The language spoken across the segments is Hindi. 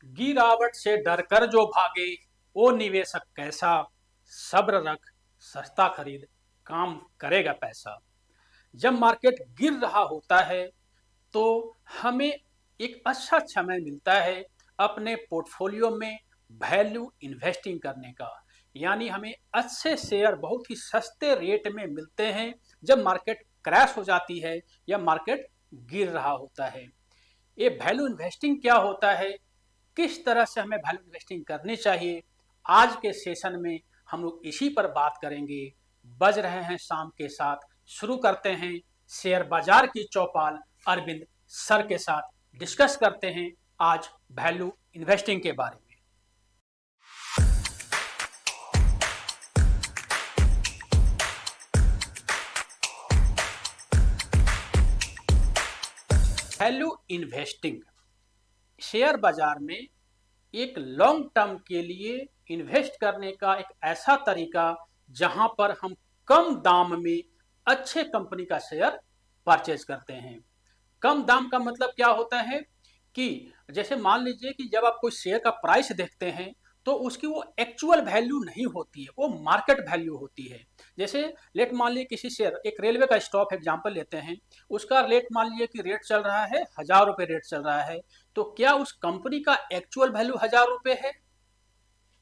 गिरावट से डर कर जो भागे, ओ निवेशक कैसा, सब्र रख, सस्ता खरीद, काम करेगा पैसा। जब मार्केट गिर रहा होता है तो हमें एक अच्छा समय मिलता है अपने पोर्टफोलियो में वैल्यू इन्वेस्टिंग करने का। यानी हमें अच्छे शेयर बहुत ही सस्ते रेट में मिलते हैं जब मार्केट क्रैश हो जाती है या मार्केट गिर रहा होता है। ये वैल्यू इन्वेस्टिंग क्या होता है, किस तरह से हमें वैल्यू इन्वेस्टिंग करनी चाहिए, आज के सेशन में हम लोग इसी पर बात करेंगे। बज रहे हैं शाम के साथ, शुरू करते हैं शेयर बाजार की चौपाल अरविंद सर के साथ। डिस्कस करते हैं आज वैल्यू इन्वेस्टिंग के बारे में। वैल्यू इन्वेस्टिंग शेयर बाजार में एक लॉन्ग टर्म के लिए इन्वेस्ट करने का एक ऐसा तरीका जहां पर हम कम दाम में अच्छे कंपनी का शेयर परचेज करते हैं। कम दाम का मतलब क्या होता है कि जैसे मान लीजिए कि जब आप कोई शेयर का प्राइस देखते हैं तो उसकी वो एक्चुअल वैल्यू नहीं होती है, वो मार्केट वैल्यू होती है। जैसे लेट मान लीजिए किसी शेयर, एक रेलवे का स्टॉक एग्जांपल लेते हैं, उसका रेट मान लीजिए कि रेट चल रहा है 1000 रुपये रेट चल रहा है, तो क्या उस कंपनी का एक्चुअल वैल्यू 1000 रुपये है?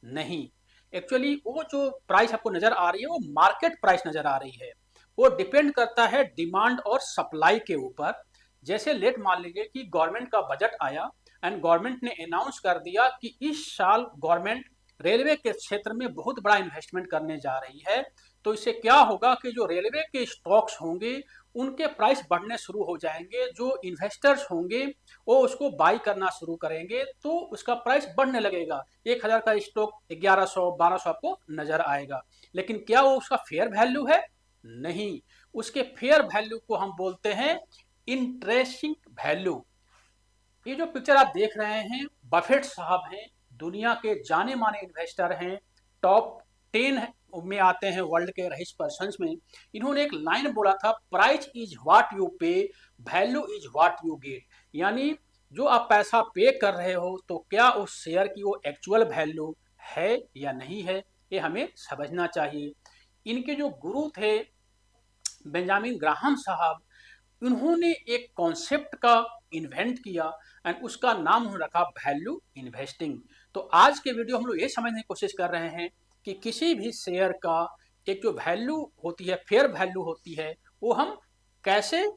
नहीं। एक्चुअली वो जो प्राइस आपको नजर आ रही है वो मार्केट प्राइस नजर आ रही है। वो डिपेंड करता है डिमांड और सप्लाई के ऊपर। जैसे लेट मान लीजिए कि गवर्नमेंट का बजट आया एंड गवर्नमेंट ने अनाउंस कर दिया कि इस साल गवर्नमेंट रेलवे के क्षेत्र में बहुत बड़ा इन्वेस्टमेंट करने जा रही है, तो इससे क्या होगा कि जो रेलवे के स्टॉक्स होंगे उनके प्राइस बढ़ने शुरू हो जाएंगे। जो इन्वेस्टर्स होंगे वो उसको बाई करना शुरू करेंगे तो उसका प्राइस बढ़ने लगेगा। 1000 का स्टॉक 1100 1200 आपको नजर आएगा। लेकिन क्या वो उसका फेयर वैल्यू है? नहीं। उसके फेयर वैल्यू को हम बोलते हैं इंटरेस्टिंग वैल्यू। ये जो पिक्चर आप देख रहे हैं, बफेट साहब हैं, दुनिया के जाने माने इन्वेस्टर हैं, टॉप 10 में आते हैं वर्ल्ड के रईस पर्सन्स में। इन्होंने एक लाइन बोला था, प्राइस इज व्हाट यू पे, value is what you get. यानी जो आप पैसा पे कर रहे हो तो क्या उस शेयर की वो एक्चुअल वैल्यू है या नहीं है, ये हमें समझना चाहिए। इनके जो गुरु थे बेंजामिन ग्राहम साहब, उन्होंने एक कॉन्सेप्ट का इन्वेंट किया एंड उसका नाम उन्होंने रखा वैल्यू इन्वेस्टिंग। तो आज के वीडियो हम लोग ये समझने की कोशिश कर रहे हैं कि किसी भी शेयर का एक जो वैल्यू होती है, फेयर वैल्यू होती है, वो हम कैसे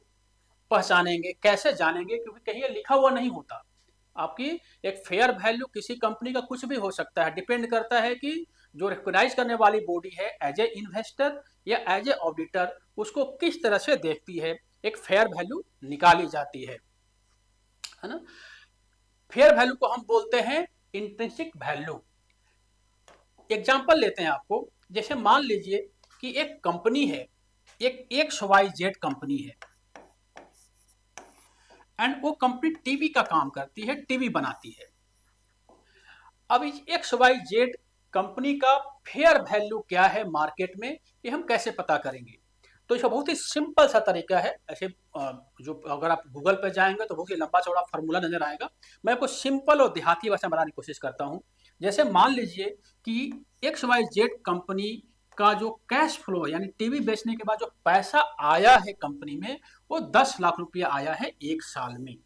पहचानेंगे, कैसे जानेंगे, क्योंकि कहीं ये लिखा हुआ नहीं होता। आपकी एक फेयर वैल्यू किसी कंपनी का कुछ भी हो सकता है, डिपेंड करता है कि जो रिकॉग्नाइज करने वाली बॉडी है एज ए इन्वेस्टर या एज ए ऑडिटर उसको किस तरह से देखती है, एक फेयर वैल्यू निकाली जाती है ना। फेयर वैल्यू को हम बोलते हैं इंट्रिंसिक वैल्यू। एग्जांपल लेते हैं आपको, जैसे मान लीजिए कि एक कंपनी है, एक XYZ कंपनी है एंड वो कंपनी टीवी का काम करती है, टीवी बनाती है। अब इस XYZ कंपनी का फेयर वैल्यू क्या है मार्केट में, ये हम कैसे पता करेंगे? तो इसका बहुत ही सिंपल सा तरीका है। ऐसे जो अगर आप गूगल पर जाएंगे तो बहुत ही लंबा चौड़ा फार्मूला नजर आएगा। मैं आपको सिंपल और देहाती भाषा में बताने की कोशिश करता हूँ। जैसे मान लीजिए कि XYZ कंपनी का जो कैश फ्लो यानी टीवी बेचने के बाद जो पैसा आया है कंपनी में, वो 10 लाख रुपया आया है एक साल में।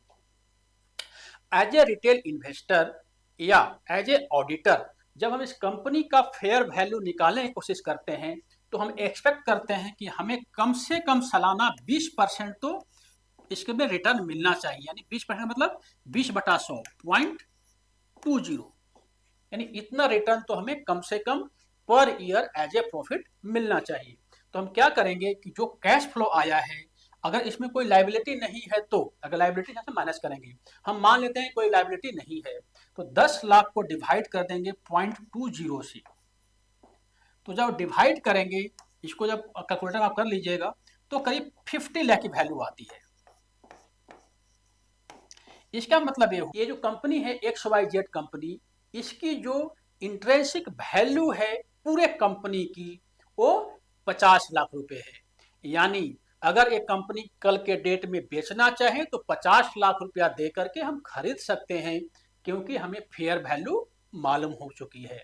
एज ए रिटेल इन्वेस्टर या एज ए ऑडिटर जब हम इस कंपनी का फेयर वैल्यू निकालने की कोशिश करते हैं तो हम एक्सपेक्ट करते हैं कि हमें कम से कम सालाना 20% तो इसके में रिटर्न मिलना चाहिए। यानी 20% मतलब 20/100.20, यानी इतना रिटर्न तो हमें कम से कम per year as a profit मिलना चाहिए। तो हम क्या करेंगे कि जो कैश फ्लो आया है, अगर इसमें कोई लाइबिलिटी नहीं है तो अगर लाइबिलिटी यहाँ से माइनस करेंगे, हम मान लेते हैं कोई लाइबिलिटी नहीं है, तो 10 लाख को डिवाइड कर देंगे 0.20 से। तो जब डिवाइड करेंगे इसको, जब कैलकुलेटर आप कर लीजिएगा तो करीब 50 लाख की वैल्यू आती है। इसका मतलब ये जो कंपनी है XYZ कंपनी, इसकी जो इंट्रिंसिक वैल्यू है पूरे कंपनी की वो 50 लाख रुपए है। यानी अगर एक कंपनी कल के डेट में बेचना चाहे तो 50 लाख रुपया दे करके हम खरीद सकते हैं क्योंकि हमें फेयर वैल्यू मालूम हो चुकी है।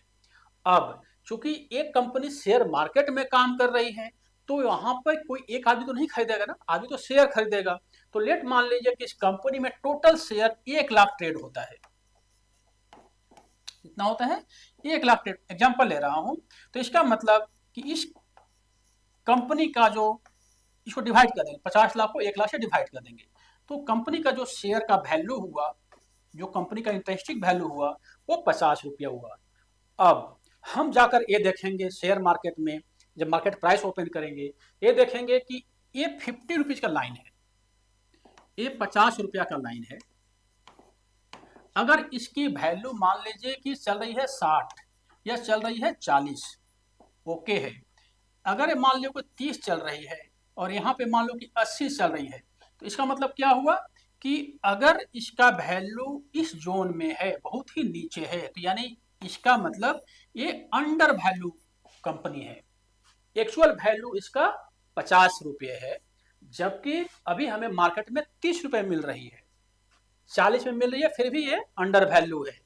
अब चूंकि एक कंपनी शेयर मार्केट में काम कर रही है, तो यहाँ पर कोई एक आदमी तो नहीं खरीदेगा ना, आदमी तो शेयर खरीदेगा। तो लेट मान लीजिए कि इस कंपनी में टोटल शेयर 1 लाख ट्रेड होता है। कितना होता है? 1 लाख ट्रेड, एग्जाम्पल ले रहा हूं। तो इसका मतलब कि इस कंपनी का जो, इसको डिवाइड कर देंगे, 50 लाख को 1 लाख से डिवाइड कर देंगे, तो कंपनी का जो शेयर का वैल्यू हुआ, जो कंपनी का इंटरेस्टिंग वैल्यू हुआ, वो 50 रुपया हुआ। अब हम जाकर ये देखेंगे शेयर मार्केट में, जब मार्केट प्राइस ओपन करेंगे, ये देखेंगे कि ये 50 रुपीज का लाइन है, ये 50 रुपया का लाइन है। अगर इसकी वैल्यू मान लीजिए कि चल रही है 60 या चल रही है 40, ओके है। अगर मान लो कि 30 चल रही है और यहाँ पे मान लो कि 80 चल रही है, तो इसका मतलब क्या हुआ कि अगर इसका वैल्यू इस जोन में है, बहुत ही नीचे है, तो यानी इसका मतलब ये अंडर वैल्यू कंपनी है। एक्चुअल वैल्यू इसका 50 रुपये है, जबकि अभी हमें मार्केट में 30 रुपये मिल रही है, 40 में मिल रही है, फिर भी ये अंडर वैल्यू है।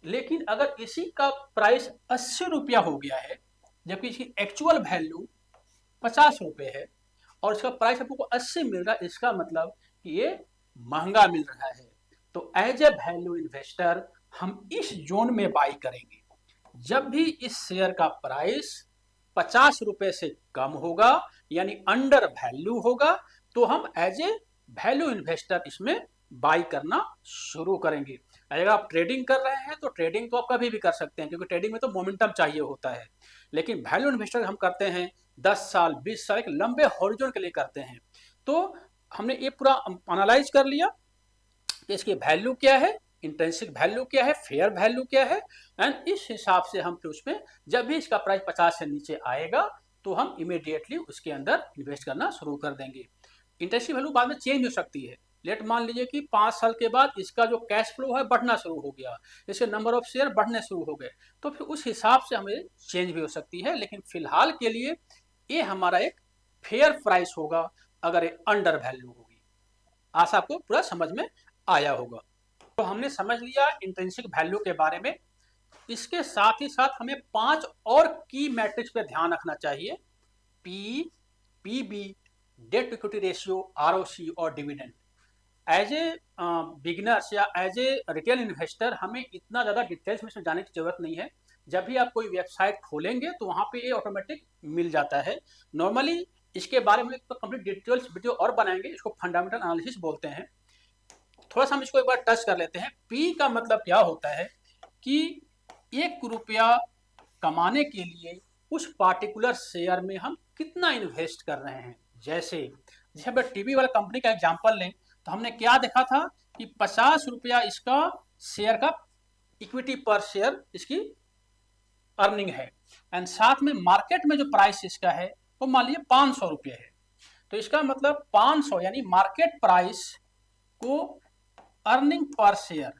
लेकिन अगर इसी का प्राइस 80 रुपया हो गया है, जबकि इसकी एक्चुअल वैल्यू 50 रुपये है, और इसका प्राइस आपको 80 मिल रहा है, इसका मतलब कि ये महंगा मिल रहा है। तो एज ए वैल्यू इन्वेस्टर हम इस जोन में बाई करेंगे। जब भी इस शेयर का प्राइस 50 रुपए से कम होगा, यानी अंडर वैल्यू होगा, तो हम एज ए वैल्यू इन्वेस्टर इसमें बाई करना शुरू करेंगे। अगर आप ट्रेडिंग कर रहे हैं तो ट्रेडिंग तो आप कभी भी कर सकते हैं, क्योंकि ट्रेडिंग में तो मोमेंटम चाहिए होता है। लेकिन वैल्यू इन्वेस्टर हम करते हैं 10 साल 20 साल, एक लंबे हॉरिजॉन के लिए करते हैं। तो हमने ये पूरा एनालाइज कर लिया कि इसकी वैल्यू क्या है, इंट्रिंसिक वैल्यू क्या है, फेयर वैल्यू क्या है, एंड इस हिसाब से हम फिर उसमें जब भी इसका प्राइस 50 से नीचे आएगा, तो हम इमीडिएटली उसके अंदर इन्वेस्ट करना शुरू कर देंगे। इंट्रिंसिक वैल्यू बाद में चेंज हो सकती है। लेट मान लीजिए कि 5 साल के बाद इसका जो कैश फ्लो है बढ़ना शुरू हो गया, इसके नंबर ऑफ शेयर बढ़ने शुरू हो गए, तो फिर उस हिसाब से हमें चेंज भी हो सकती है। लेकिन फिलहाल के लिए ये हमारा एक फेयर प्राइस होगा अगर ये अंडर वैल्यू होगी। आशा आपको पूरा समझ में आया होगा। तो हमने समझ लिया इंट्रिंसिक वैल्यू के बारे में। इसके साथ ही साथ हमें 5 और की मैट्रिक्स पे ध्यान रखना चाहिए। P, PB, debt equity ratio, ROC और डिविडेंड। एज ए बिगिनर्स या एज ए रिटेल इन्वेस्टर हमें इतना ज़्यादा डिटेल्स में जाने की जरूरत नहीं है। जब भी आप कोई वेबसाइट खोलेंगे तो वहाँ पे ये ऑटोमेटिक मिल जाता है। नॉर्मली इसके बारे में तो कंप्लीट डिटेल्स वीडियो और बनाएंगे, इसको फंडामेंटल एनालिसिस बोलते हैं। थोड़ा सा हम इसको एक बार टच कर लेते हैं। पी का मतलब क्या होता है कि 1 रुपया कमाने के लिए उस पार्टिकुलर शेयर में हम कितना इन्वेस्ट कर रहे हैं। जैसे जैसे टीवी वाला कंपनी का एग्जांपल लें, तो हमने क्या देखा था कि 50 रुपया इसका शेयर का इक्विटी पर शेयर इसकी अर्निंग है, एंड साथ में मार्केट में जो प्राइस इसका है वो मान लीजिए 500 रुपये है। तो इसका मतलब 500 यानी मार्केट प्राइस को अर्निंग पर शेयर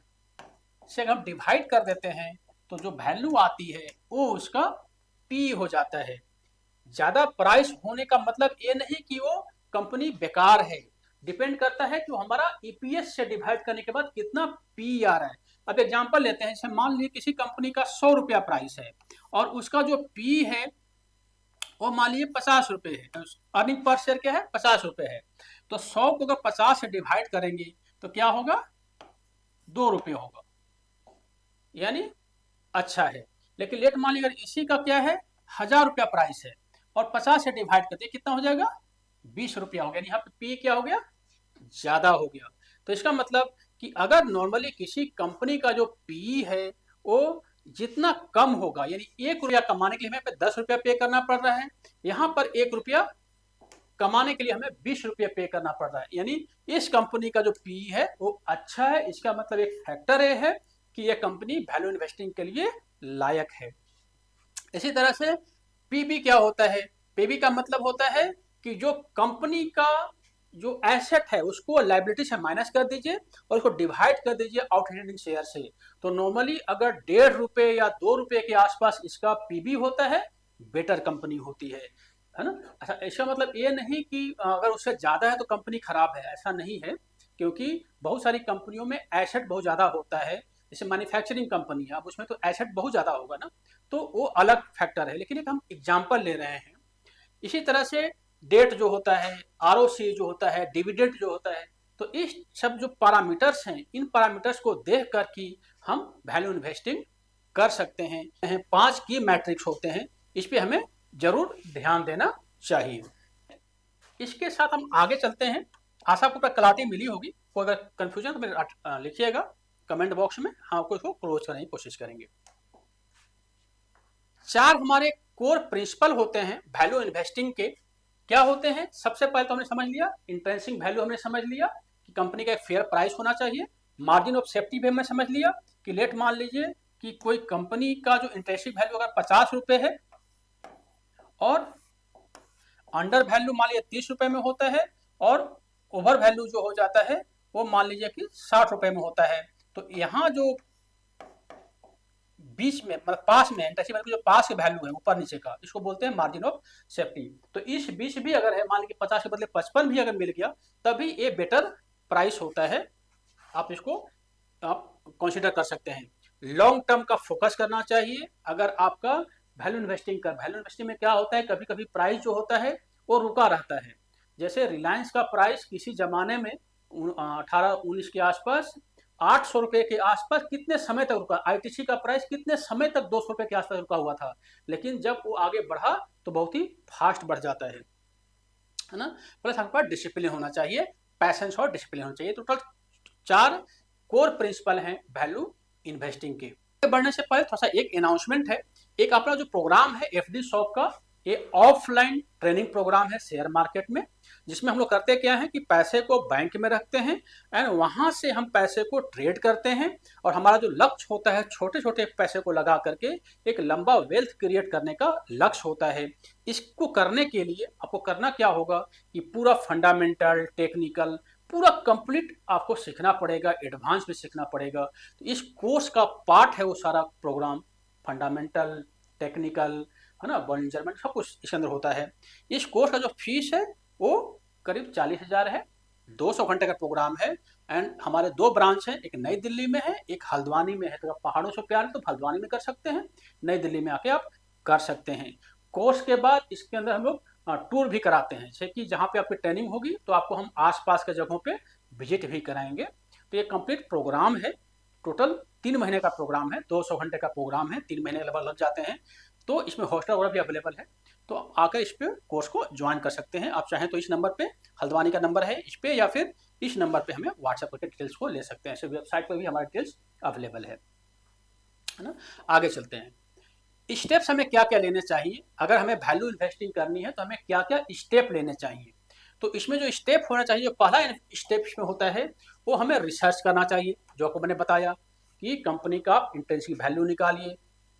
से हम डिवाइड कर देते हैं, तो जो वैल्यू आती है वो उसका पी हो जाता है। ज्यादा प्राइस होने का मतलब ये नहीं कि वो कंपनी बेकार है, डिपेंड करता है कि हमारा ईपीएस से डिवाइड करने के बाद कितना पी आ रहा है। अब एग्जांपल लेते हैं, जैसे मान लीजिए किसी कंपनी का 100 रुपया प्राइस है और उसका जो पी है वो मान लीजिए 50 रुपये है, अर्निंग पर शेयर क्या है 50 रुपये है। तो 100 को अगर 50 से डिवाइड करेंगे तो क्या होगा, 2 रुपये होगा, यानी अच्छा है। लेकिन लेट मान लीजिए इसी का क्या है 1000 रुपया प्राइस है और 50 से डिवाइड करते कितना हो जाएगा, 20 रुपया हो गया। यहाँ पे पी क्या हो गया, ज्यादा हो गया। तो इसका मतलब कि अगर नॉर्मली किसी कंपनी का जो पी है वो जितना कम होगा, यानी 1 रुपया कमाने के लिए हमें 10 रुपया पे करना पड़ रहा है, यहाँ पर 1 रुपया कमाने के लिए हमें 20 रुपये पे करना पड़ रहा है, यानी इस कंपनी का जो पी है वो अच्छा है। इसका मतलब एक फैक्टर ये है कि यह कंपनी वैल्यू इन्वेस्टिंग के लिए लायक है। इसी तरह से पीबी क्या होता है, पीबी का मतलब होता है कि जो कंपनी का जो एसेट है उसको लायबिलिटी से माइनस कर दीजिए और उसको डिवाइड कर दीजिए आउटस्टैंडिंग शेयर से। तो नॉर्मली अगर 1.5 रुपये या 2 रुपये के आसपास इसका पीबी होता है, बेटर कंपनी होती है ना। अच्छा, इसका मतलब ये नहीं कि अगर उससे ज़्यादा है तो कंपनी खराब है, ऐसा नहीं है, क्योंकि बहुत सारी कंपनियों में एसेट बहुत ज़्यादा होता है। जैसे मैन्युफैक्चरिंग कंपनी है, अब उसमें तो एसेट बहुत ज़्यादा होगा ना, तो वो अलग फैक्टर है, लेकिन एक हम एग्जाम्पल ले रहे हैं। इसी तरह से डेट जो होता है, आरओसी जो होता है, डिविडेंड जो होता है, तो इस सब जो पैरामीटर्स हैं, इन पैरामीटर्स को देख कर कि हम वैल्यू इन्वेस्टिंग कर सकते हैं। 5 की मैट्रिक्स होते हैं, इस पे हमें जरूर ध्यान देना चाहिए। इसके साथ हम आगे चलते हैं। आशा को क्लैरिटी मिली होगी, कोई अगर कंफ्यूजन तो मेरे लिखिएगा कमेंट बॉक्स में, हम आपको इसको क्लोज करने की कोशिश करेंगे। 4 हमारे कोर प्रिंसिपल होते हैं वैल्यू इन्वेस्टिंग के। क्या होते हैं? सबसे पहले तो हमने समझ लिया इंट्रिंसिक वैल्यू, हमने समझ लिया कि कंपनी का एक फेयर प्राइस होना चाहिए। मार्जिन ऑफ सेफ्टी भी हमने समझ लिया कि लेट मान लीजिए कि कोई कंपनी का जो इंट्रिंसिक वैल्यू अगर 50 रुपए है और अंडर वैल्यू मान लीजिए 30 रुपए में होता है, और ओवर वैल्यू जो हो जाता है वो मान लीजिए कि 60 रुपए में होता है। तो यहाँ जो बीच में मतलब पास में इंट्रिंसिक वैल्यू जो पास के वैल्यू है ऊपर नीचे का, इसको बोलते हैं मार्जिन ऑफ सेफ्टी। तो इस बीच भी अगर है, मान लीजिए 50 के बदले 55 भी अगर मिल गया, तभी ये बेटर प्राइस होता है। आप इसको आप कंसिडर कर सकते हैं। लॉन्ग टर्म का फोकस करना चाहिए। अगर आपका वैल्यू इन्वेस्टिंग में क्या होता है, कभी कभी प्राइस जो होता है वो रुका रहता है। जैसे रिलायंस का प्राइस किसी जमाने में 18-19 के आसपास 800 रुपए के आसपास कितने समय तक रुका। आईटीसी का प्राइस कितने समय तक 200 रुपए के आसपास रुका हुआ था, लेकिन जब वो आगे बढ़ा तो बहुत ही फास्ट बढ़ जाता है ना। प्लस आपके पास डिसिप्लिन होना चाहिए, पैशंस और डिसिप्लिन होना चाहिए। टोटल 4 कोर प्रिंसिपल हैं वैल्यू इन्वेस्टिंग के। बढ़ने से पहले थोड़ा सा एक अनाउंसमेंट है। एक अपना जो प्रोग्राम है एफडी शॉप का, ये ऑफलाइन ट्रेनिंग प्रोग्राम है शेयर मार्केट में, जिसमें हम लोग करते क्या है कि पैसे को बैंक में रखते हैं एंड वहां से हम पैसे को ट्रेड करते हैं, और हमारा जो लक्ष्य होता है छोटे छोटे पैसे को लगा करके एक लंबा वेल्थ क्रिएट करने का लक्ष्य होता है। इसको करने के लिए आपको करना क्या होगा कि पूरा फंडामेंटल टेक्निकल पूरा कंप्लीट आपको सीखना पड़ेगा, एडवांस में सीखना पड़ेगा। तो इस कोर्स का पार्ट है वो सारा प्रोग्राम, फंडामेंटल टेक्निकल है ना, मेजरमेंट सब कुछ इसके अंदर होता है। इस कोर्स का जो फीस है वो करीब 40,000 है। 200 घंटे का प्रोग्राम है एंड हमारे 2 ब्रांच हैं, एक नई दिल्ली में है, एक हल्द्वानी में है। तो पहाड़ों से प्यार है तो हल्द्वानी में कर सकते हैं, नई दिल्ली में आके आप कर सकते हैं। कोर्स के बाद इसके अंदर हम लोग टूर भी कराते हैं, जैसे कि जहाँ पे आपकी ट्रेनिंग होगी तो आपको हम आसपास के जगहों पे विजिट भी कराएंगे। तो ये कंप्लीट प्रोग्राम है, टोटल 3 महीने का प्रोग्राम है, 200 घंटे का प्रोग्राम है, 3 महीने लगभग लग जाते हैं। तो इसमें हॉस्टल वगैरह भी अवेलेबल है, तो आकर इस पे कोर्स को ज्वाइन कर सकते हैं। आप चाहें तो इस नंबर पे, हल्द्वानी का नंबर है इस पे, या फिर इस नंबर पे हमें व्हाट्सएप करके डिटेल्स को ले सकते हैं। वेबसाइट पर भी हमारी डिटेल्स अवेलेबल है ना। आगे चलते हैं। स्टेप्स हमें क्या क्या लेने चाहिए, अगर हमें वैल्यू इन्वेस्टिंग करनी है तो हमें क्या क्या स्टेप लेने चाहिए। तो इसमें जो स्टेप होना चाहिए, जो पहला स्टेप इसमें होता है वो हमें रिसर्च करना चाहिए। जो आपको मैंने बताया कि कंपनी का इंट्रिंसिक वैल्यू निकालिए,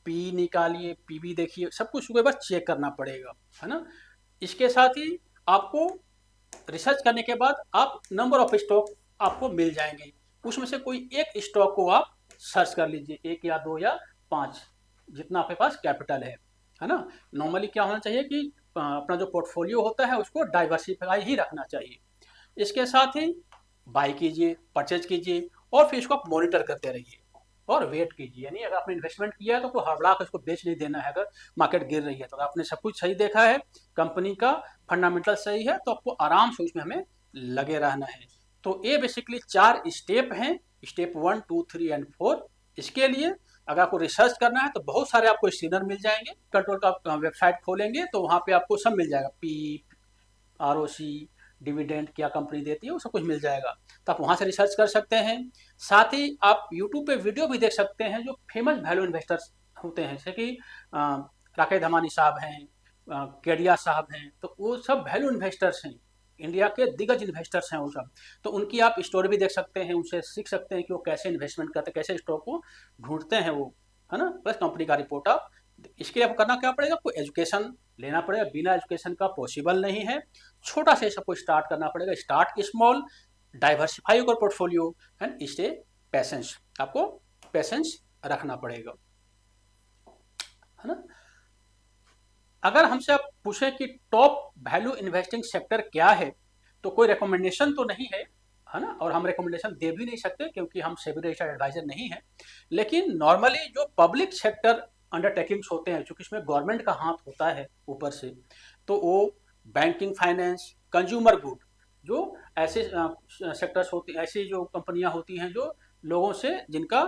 पी निकालिए, पीबी देखिए, सब कुछ उसके बाद चेक करना पड़ेगा, है ना। इसके साथ ही आपको रिसर्च करने के बाद आप नंबर ऑफ स्टॉक आपको मिल जाएंगे, उसमें से कोई एक स्टॉक को आप सर्च कर लीजिए, 1 या 2 या 5, जितना आपके पास कैपिटल है ना। नॉर्मली क्या होना चाहिए कि अपना जो पोर्टफोलियो होता है उसको डाइवर्सिफाई ही रखना चाहिए। इसके साथ ही बाय कीजिए, परचेज कीजिए, और फिर इसको आप मॉनिटर करते रहिए और वेट कीजिए। यानी अगर आपने इन्वेस्टमेंट किया है तो कोई हड़बड़ा कर उसको बेच नहीं देना है। अगर मार्केट गिर रही है तो आपने सब कुछ सही देखा है, कंपनी का फंडामेंटल सही है, तो आपको आराम से उसमें हमें लगे रहना है। तो ये बेसिकली 4 स्टेप हैं, स्टेप 1, 2, 3 एंड 4। इसके लिए अगर आपको रिसर्च करना है तो बहुत सारे आपको स्क्रीनर मिल जाएंगे। कंट्रोल का वेबसाइट खोलेंगे तो वहाँ पे आपको सब मिल जाएगा, पी, आरओसी, डिविडेंड क्या कंपनी देती है वो सब कुछ मिल जाएगा। तो आप वहाँ से रिसर्च कर सकते हैं। साथ ही आप यूट्यूब पे वीडियो भी देख सकते हैं जो फेमस वैल्यू इन्वेस्टर्स होते हैं, जैसे कि राकेश धमानी साहब हैं, केडिया साहब हैं, तो वो सब वैल्यू इन्वेस्टर्स हैं, इंडिया के दिग्गज इन्वेस्टर्स हैं वो सब। तो उनकी आप स्टोरी भी देख सकते हैं, उनसे सीख सकते हैं कि वो कैसे इन्वेस्टमेंट करते हैं, कैसे स्टॉक को ढूंढते हैं वो, है ना। प्लस कंपनी का रिपोर्ट आप, इसके लिए आपको करना क्या पड़ेगा, कोई एजुकेशन लेना पड़ेगा, बिना एजुकेशन का पॉसिबल नहीं है। छोटा से सबको स्टार्ट करना पड़ेगा, start small, diversify your portfolio and stay patience. आपको पेशेंस रखना पड़ेगा, है ना। अगर हमसे आप पूछें कि टॉप वैल्यू इन्वेस्टिंग सेक्टर क्या है, तो कोई रिकमेंडेशन तो नहीं है। है ना, और हम रिकमेंडेशन दे भी नहीं सकते क्योंकि हम सेबी रजिस्टर्ड एडवाइजर नहीं है। लेकिन नॉर्मली जो पब्लिक सेक्टर अंडरटेकिंग्स होते हैं, चूंकि इसमें गवर्नमेंट का हाथ होता है ऊपर से, तो वो बैंकिंग, फाइनेंस, कंज्यूमर गुड, जो ऐसे सेक्टर्स होती, ऐसी जो कंपनियां होती हैं जो लोगों से जिनका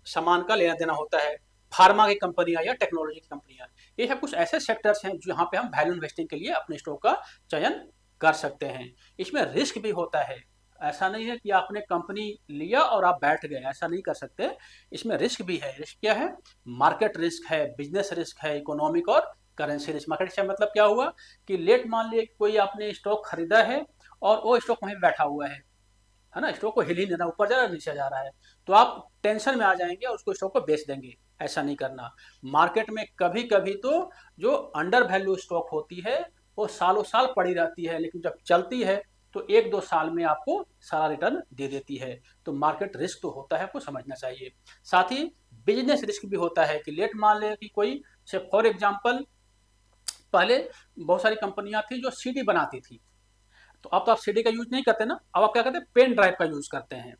सामान का लेना देना होता है, फार्मा की कंपनियां या टेक्नोलॉजी की कंपनियां, ये सब कुछ ऐसे सेक्टर्स हैं जहाँ पे हम वैल्यू इन्वेस्टिंग के लिए अपने स्टॉक का चयन कर सकते हैं। इसमें रिस्क भी होता है, ऐसा नहीं है कि आपने कंपनी लिया और आप बैठ गए, ऐसा नहीं कर सकते। इसमें रिस्क भी है। रिस्क क्या है? मार्केट रिस्क है, बिजनेस रिस्क है, इकोनॉमिक और करेंसी रिस्क। मार्केट रिस्क मतलब क्या हुआ कि लेट मान लिया कोई आपने स्टॉक खरीदा है और वो स्टॉक वहीं बैठा हुआ है ना, स्टॉक को हिल ही नहीं रहा, ऊपर जा रहा है नीचे जा रहा है, तो आप टेंशन में आ जाएंगे और उसको स्टॉक को बेच देंगे। ऐसा नहीं करना। मार्केट में कभी कभी तो जो अंडर वैल्यू स्टॉक होती है वो सालों साल पड़ी रहती है, लेकिन जब चलती है तो एक दो साल में आपको सारा रिटर्न दे देती है। तो मार्केट रिस्क तो होता है, आपको समझना चाहिए। साथ ही बिजनेस रिस्क भी होता है कि लेट मान ले कि कोई से फॉर एग्जाम्पल पहले बहुत सारी कंपनियां थी जो सीडी बनाती थी, तो अब तो आप सीडी का यूज नहीं करते ना, अब आप क्या करते हैं, पेन ड्राइव का यूज करते हैं।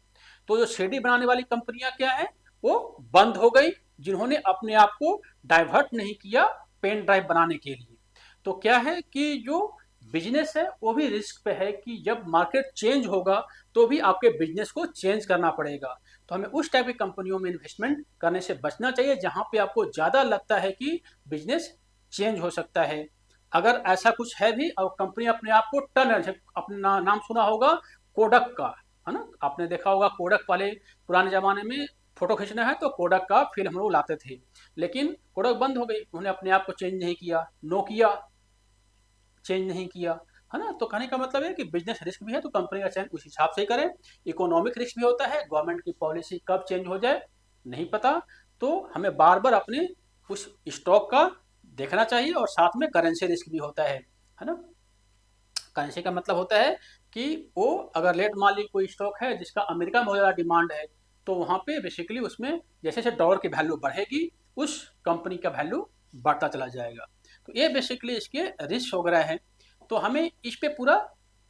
तो जो सीडी बनाने वाली कंपनियां क्या है, वो बंद हो गई, जिन्होंने अपने आप को डाइवर्ट नहीं किया पेन ड्राइव बनाने के लिए। तो क्या है कि जो बिजनेस है वो भी रिस्क पे है कि जब मार्केट चेंज होगा तो भी आपके बिजनेस को चेंज करना पड़ेगा। तो हमें उस टाइप की कंपनियों में इन्वेस्टमेंट करने से बचना चाहिए जहां पे आपको ज्यादा लगता है कि बिजनेस चेंज हो सकता है। अगर ऐसा कुछ है भी और कंपनी अपने आप को टर्न, अपना नाम सुना होगा कोडक का, है ना, आपने देखा होगा कोडक पहले पुराने जमाने में फोटो खींचना है तो कोडक का फिल्म हम लोग लाते थे, लेकिन कोडक बंद हो गई, उन्होंने अपने आप को चेंज नहीं किया। नोकिया चेंज नहीं किया, है ना। तो कहने का मतलब है कि बिजनेस रिस्क भी है तो कंपनी का चयन उस हिसाब से ही करें। इकोनॉमिक रिस्क भी होता है, गवर्नमेंट की पॉलिसी कब चेंज हो जाए नहीं पता, तो हमें बार बार अपने उस स्टॉक का देखना चाहिए। और साथ में करेंसी रिस्क भी होता है ना। करेंसी का मतलब होता है कि वो अगर लेट मान ली कोई स्टॉक है जिसका अमेरिका में बहुत ज़्यादा डिमांड है, तो वहाँ पे बेसिकली उसमें जैसे जैसे डॉलर की वैल्यू बढ़ेगी उस कंपनी का वैल्यू बढ़ता चला जाएगा। तो ये बेसिकली इसके रिस्क वगैरह हैं। तो हमें इस पे पूरा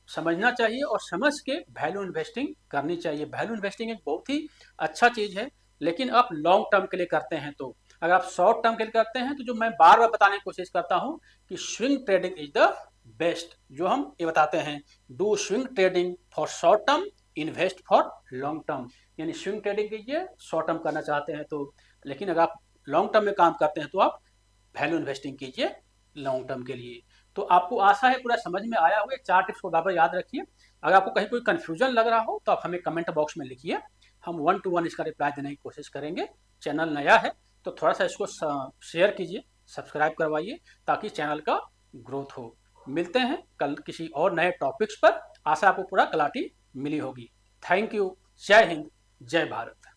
समझना चाहिए और समझ के वैल्यू इन्वेस्टिंग करनी चाहिए। वैल्यू इन्वेस्टिंग एक बहुत ही अच्छा चीज़ है, लेकिन आप लॉन्ग टर्म के लिए करते हैं तो। अगर आप शॉर्ट टर्म के लिए करते हैं तो जो मैं बार बार बताने की कोशिश करता हूँ कि swing trading is the best. जो हम ये बताते हैं, do swing trading for short term, invest for long term. यानी स्विंग ट्रेडिंग कीजिए शॉर्ट टर्म करना चाहते हैं तो, लेकिन अगर आप लॉन्ग टर्म में काम करते हैं तो आप वैल्यू इन्वेस्टिंग कीजिए लॉन्ग टर्म के लिए। तो आपको आशा है पूरा समझ में आया हुआ। 4 टिप्स को बार याद रखिए। अगर आपको कहीं कोई कंफ्यूजन लग रहा हो तो आप हमें कमेंट बॉक्स में लिखिए, हम 1 to 1 इसका रिप्लाई देने की कोशिश करेंगे। चैनल नया है तो थोड़ा सा इसको शेयर कीजिए, सब्सक्राइब करवाइए ताकि चैनल का ग्रोथ हो। मिलते हैं कल किसी और नए टॉपिक्स पर। आशा आपको पूरा क्लैरिटी मिली होगी। Thank you. जय हिंद, जय भारत।